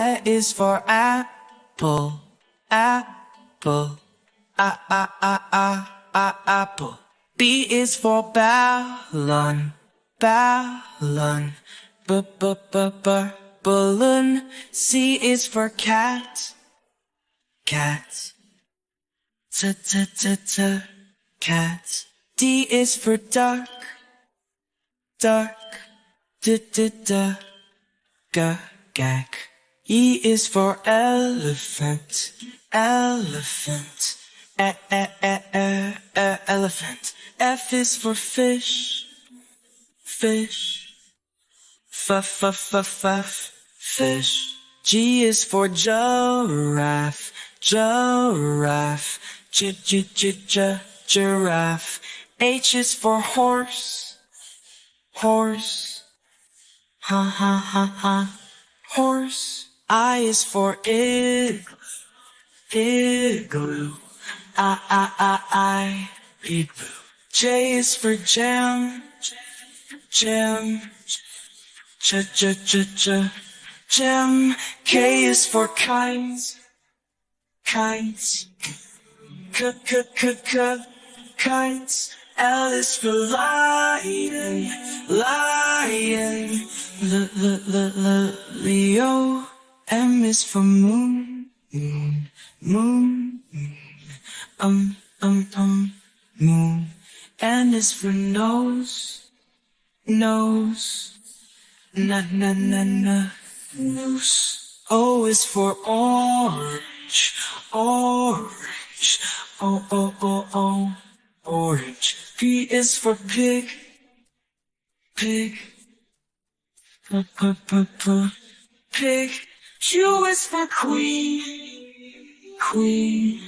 A is for apple, apple. Apple. B is for ballon, ballon. Balloon. C is for cat, cat. Cat. D is for duck, duck. Gag. E is for elephant, elephant. Elephant. F is for fish, fish. Fish. G is for giraffe, giraffe. Giraffe. H is for horse, horse. Horse. I is for igloo. Igloo. J is for jam, jam. Jam. K is for kites, kites. Kites. L is for lion, lion. Leo. M is for moon, moon. Moon. N is for nose, nose. Nose. O is for orange, orange. Orange. P is for pig, pig. Pig. Q is for queen, queen.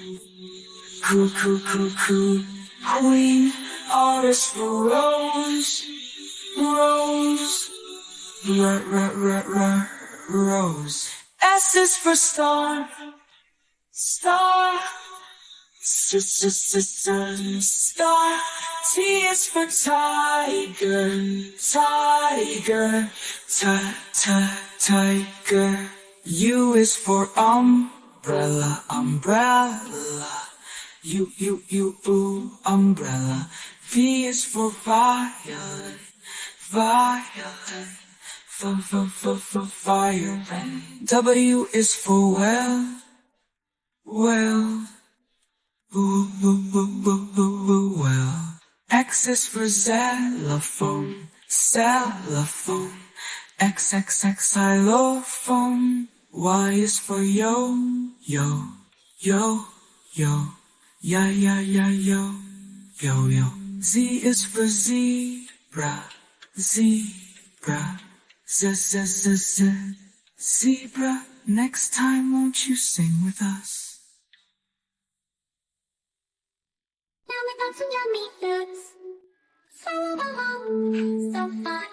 Queen. R is for rose, rose. Rose. S is for star, star. Star. T is for tiger, tiger. Tiger. U is for umbrella, umbrella. Umbrella. V is for violet, violet. Violet. W is for well, well. Well. X is for xylophone, xylophone. Xylophone. Y is for yo, yo. Yo. Z is for zebra, zebra. Zebra. Next time, won't you sing with us? Now we got some yummy foods. Follow along, so fun.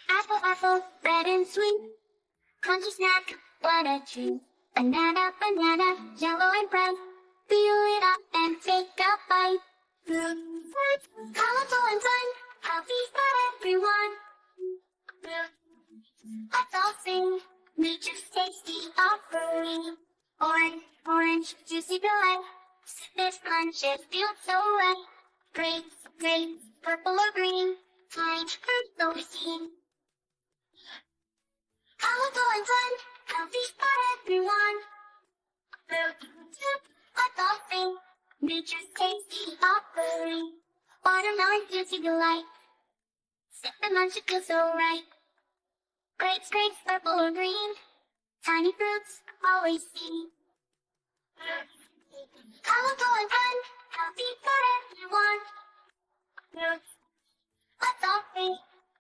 Apple, apple, red and sweet. Crunchy snack, what a treat. Banana, banana, yellow and brown. Peel it up and take a bite. Fruit, colorful and fun. Healthy for everyone. Let's all sing. Nature's tasty offering. Orange, juicy delight. This punch, it feels so right. Grapes, purple or green. Fine, so seen. Colorful and fun, healthy for everyone. Let's all sing. Nature's tasty offering. Watermelon, juicy delight. Sip and munch, it feels so right. Grapes, purple or green. Tiny fruits, always seen. Colorful and fun, healthy for everyone. Let's all sing.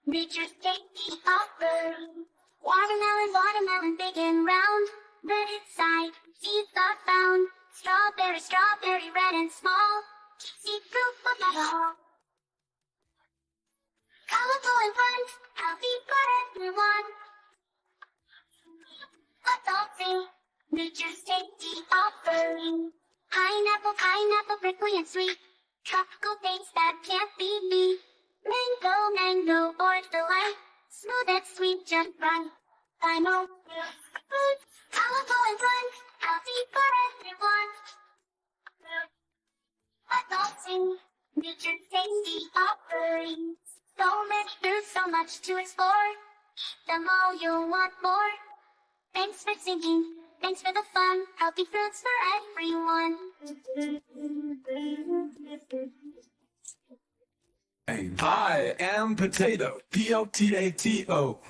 Nature's tasty offering. Watermelon, big and round. Red inside, seeds are found. Strawberry, red and small. Juicy fruit for the all. Colorful and fun, healthy for everyone. Let's all sing. Nature's tasty offering. Pineapple, prickly and sweet. Tropical taste that can't be beat. Mango, orange delight. Smooth and sweet, just right. I'm all food, colorful and fun, healthy for everyone. Adulting, nature's tasty offerings. So many foods, so much to explore. Them all you'll want more. Thanks for singing, thanks for the fun. Healthy fruits for everyone. I am potato, P-O-T-A-T-O,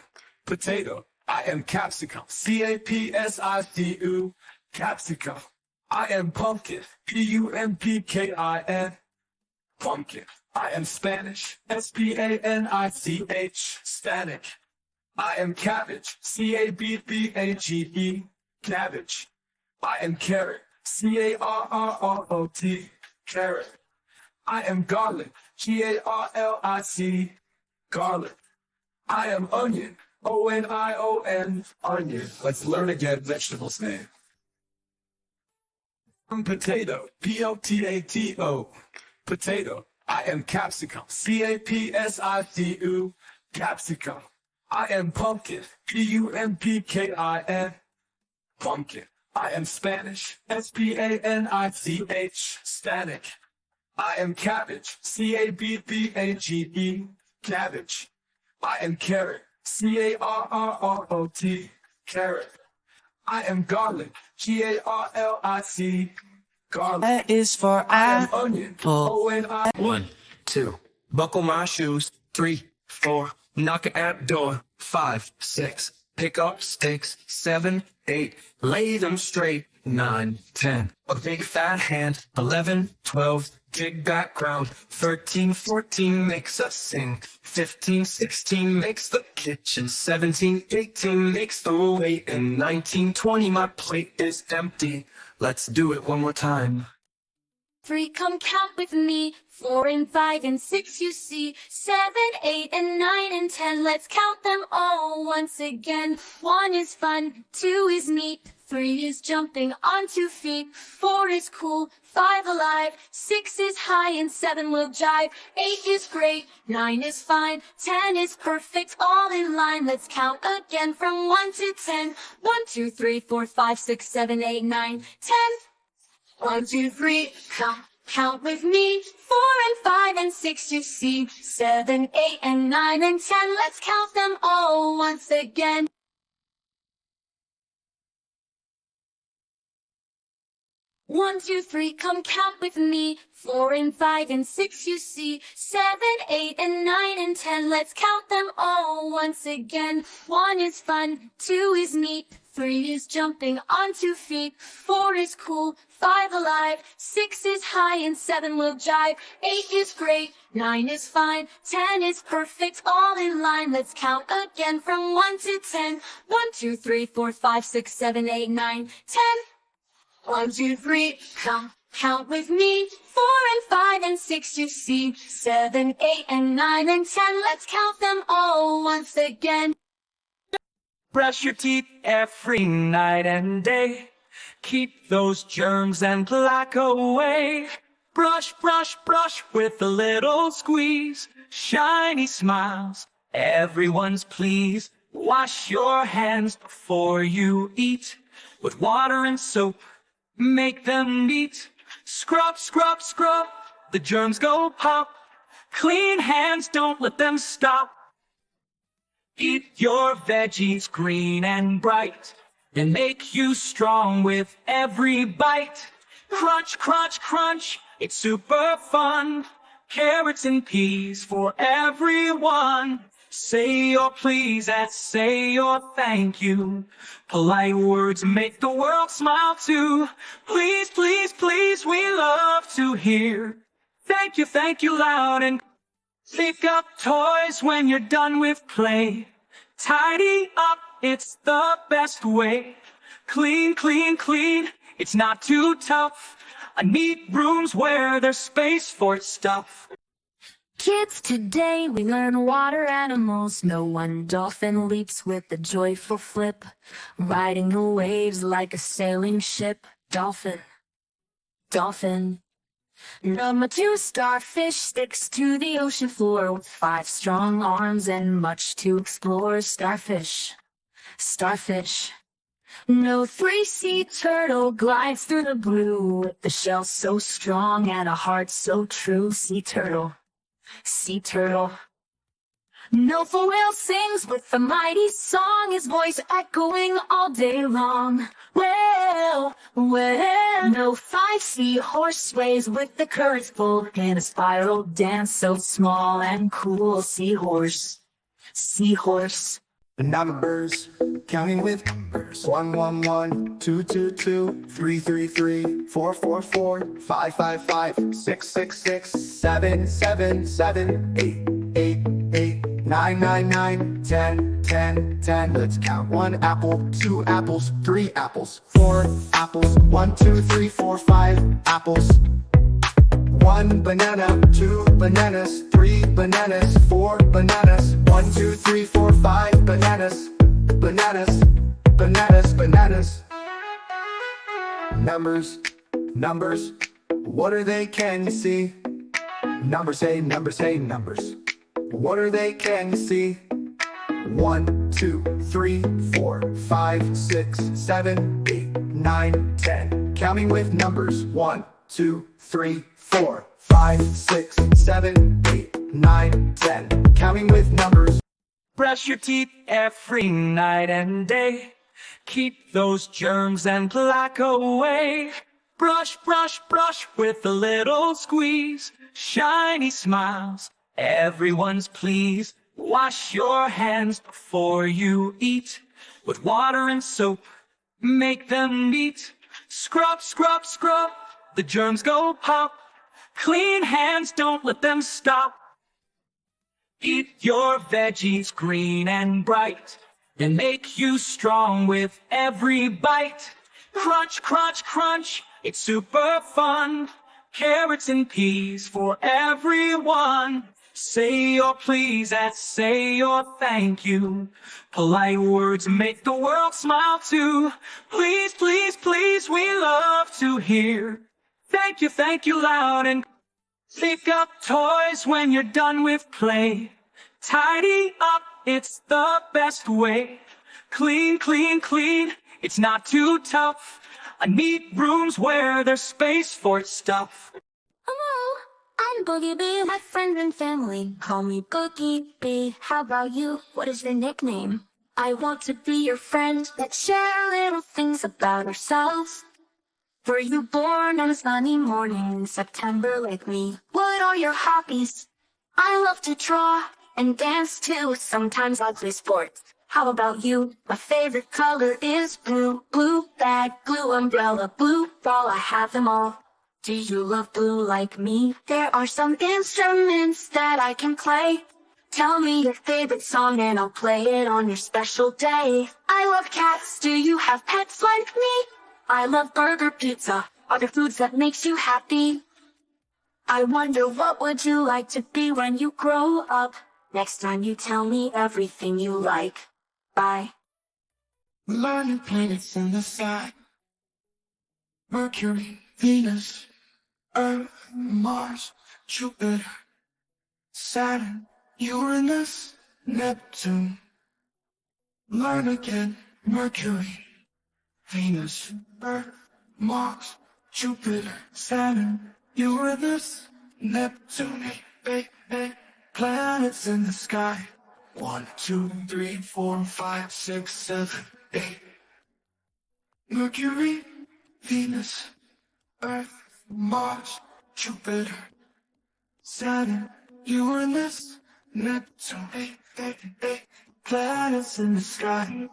potato. I am capsicum, C-A-P-S-I-C-U, capsicum. I am pumpkin, P-U-M-P-K-I-N, pumpkin. I am Spanish, S-P-A-N-I-C-H, static. I am cabbage, C-A-B-B-A-G-E, cabbage. I am carrot, C-A-R-R-R-O-T, carrot. I am garlic, G-A-R-L-I-C, garlic. I am onion, O-N-I-O-N, onion. Let's learn again vegetables name. I'm potato, P-O-T-A-T-O, potato. I am capsicum, C-A-P-S-I-C-U, capsicum. I am pumpkin, P-U-M-P-K-I-N, pumpkin. I am Spanish, S-P-A-N-I-C-H, static. I am cabbage, C-A-B-B-A-G-E, cabbage. I am carrot, C-A-R-R-R-O-T, carrot. I am garlic, G-A-R-L-I-C, garlic. That is for I am onion, apple. O-N-I. 1, 2, buckle my shoes. 3, 4, knock at the door. 5, 6, pick up sticks. 7, 8, lay them straight. 9, 10, a big fat hand. 11, 12, big background. 13, 14 makes us sing. 15, 16 makes the kitchen. 17, 18 makes the way. And 19, 20 my plate is empty. Let's do it one more time. 3, come count with me. 4 and 5 and 6 you see. 7, 8 and 9 and 10. Let's count them all once again. 1 is fun, 2 is neat. 3 is jumping on 2 feet. 4 is cool, 5 alive. 6 is high and 7 will jive. 8 is great, 9 is fine. 10 is perfect, all in line. Let's count again from 1 to 10. 1, 2, 3, 4, 5, 6, 7, 8, 9, 10. 1, 2, 3, count with me. 4 and 5 and 6 you see. 7, 8 and 9 and 10. Let's count them all once again. 1, 2, 3, come count with me. 4 and 5 and 6 you see. 7, 8 and 9 and 10. Let's count them all once again. 1 is fun, 2 is neat. 3 is jumping on 2 feet. 4 is cool, 5 alive. 6 is high and 7 will jive. 8 is great, 9 is fine. 10 is perfect, all in line. Let's count again from 1 to 10. 1, 2, 3, 4, 5, 6, 7, 8, 9, 10. 1, 2, 3, count with me. 4 and 5 and 6 you see. 7, 8 and 9 and 10. Let's count them all once again. Brush your teeth every night and day. Keep those germs and plaque away. Brush, brush, brush with a little squeeze. Shiny smiles, everyone's pleased. Wash your hands before you eat. With water and soap, make them neat. Scrub, scrub, scrub, the germs go pop. Clean hands, don't let them stop. Eat your veggies green and bright, and make you strong with every bite. Crunch, crunch, crunch, it's super fun. Carrots and peas for everyone. Say your please and say your thank you. Polite words make the world smile too. Please, please, please, we love to hear thank you loud and pick up toys when you're done with play. Tidy up, it's the best way. Clean, clean, clean, it's not too tough. Neat rooms where there's space for stuff. Kids, today we learn water animals. No one dolphin leaps with a joyful flip, riding the waves like a sailing ship. Dolphin, dolphin. Number 2, starfish sticks to the ocean floor with 5 strong arms and much to explore. Starfish, Starfish. No three-sea turtle glides through the blue with the shell so strong and a heart so true. Sea turtle, sea turtle. No whale sings with a mighty song, his voice echoing all day long. Well, well, no five-sea horse sways with the currents full in a spiral dance so small and cool. Seahorse, seahorse. Numbers, counting with numbers. 1, 1, 1, 2, 2, 2, 3, 3, 3, 4, 4, 4, 5, 5, 5, 6, 6, 6, 7, 7, 7, 8, 8, 8, 9, 9, 9, 10, 10, 10. Let's count. 1 apple, 2 apples, 3 apples, 4 apples, 1, 2, 3, 4, 5 apples. 1 banana, 2 bananas, 3 bananas, 4 bananas, 1, 2, 3, 4, 5 bananas, bananas, bananas, bananas. Numbers, numbers, what are they, can you see? Numbers, hey, numbers, hey, numbers, what are they, can you see? 1, 2, 3, 4, 5, 6, 7, 8, 9, 10. Counting with numbers. 1, 2, 3, 4, 5, 6, 7, 8, 9, 10. Counting with numbers. Brush your teeth every night and day. Keep those germs and plaque away. Brush, brush, brush with a little squeeze. Shiny smiles, everyone's pleased. Wash your hands before you eat. With water and soap, make them neat. Scrub, scrub, scrub, the germs go pop. Clean hands, don't let them stop. Eat your veggies green and bright. They make you strong with every bite. Crunch, crunch, crunch, it's super fun. Carrots and peas for everyone. Say your please and say your thank you. Polite words make the world smile too. Please, please, please, we love to hear thank you loud and pick up toys when you're done with play. Tidy up, it's the best way. Clean, clean, clean, it's not too tough. Neat rooms where there's space for stuff. Hello, I'm Boogie Bee. My friends and family call me Boogie Bee. How about you? What is your nickname? I want to be your friend. Let's share little things about ourselves. Were you born on a sunny morning in September like me? What are your hobbies? I love to draw and dance too. Sometimes I play sports. How about you? My favorite color is blue. Blue bag, blue umbrella, blue ball. I have them all. Do you love blue like me? There are some instruments that I can play. Tell me your favorite song and I'll play it on your special day. I love cats. Do you have pets like me? I love burger, pizza. Are there foods that makes you happy? I wonder what would you like to be when you grow up? Next time you tell me everything you like. Bye. Learning planets in the sky. Mercury, Venus, Earth, Mars, Jupiter, Saturn, Uranus, Neptune. Learn again. Mercury, Venus, Earth, Mars, Jupiter, Saturn, Uranus, Neptune. Eight planets in the sky. 1, 2, 3, 4, 5, 6, 7, 8. Mercury, Venus, Earth, Mars, Jupiter, Saturn, Uranus, Neptune. Eight planets in the sky.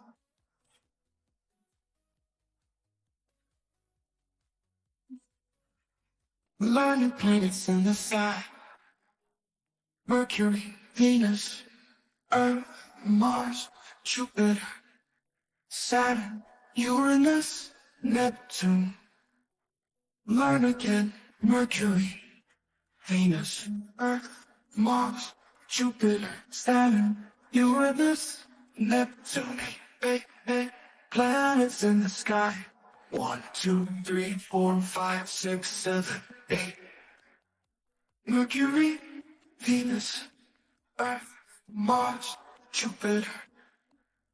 Learning planets in the sky. Mercury, Venus, Earth, Mars, Jupiter, Saturn, Uranus, Neptune. Learn again. Mercury, Venus, Earth, Mars, Jupiter, Saturn, Uranus, Neptune. Eight planets in the sky. 1, 2, 3, 4, 5, 6, 7, 8. Mercury, Venus, Earth, Mars, Jupiter,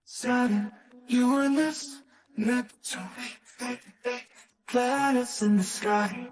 Saturn, You and this Neptune, planets in the sky.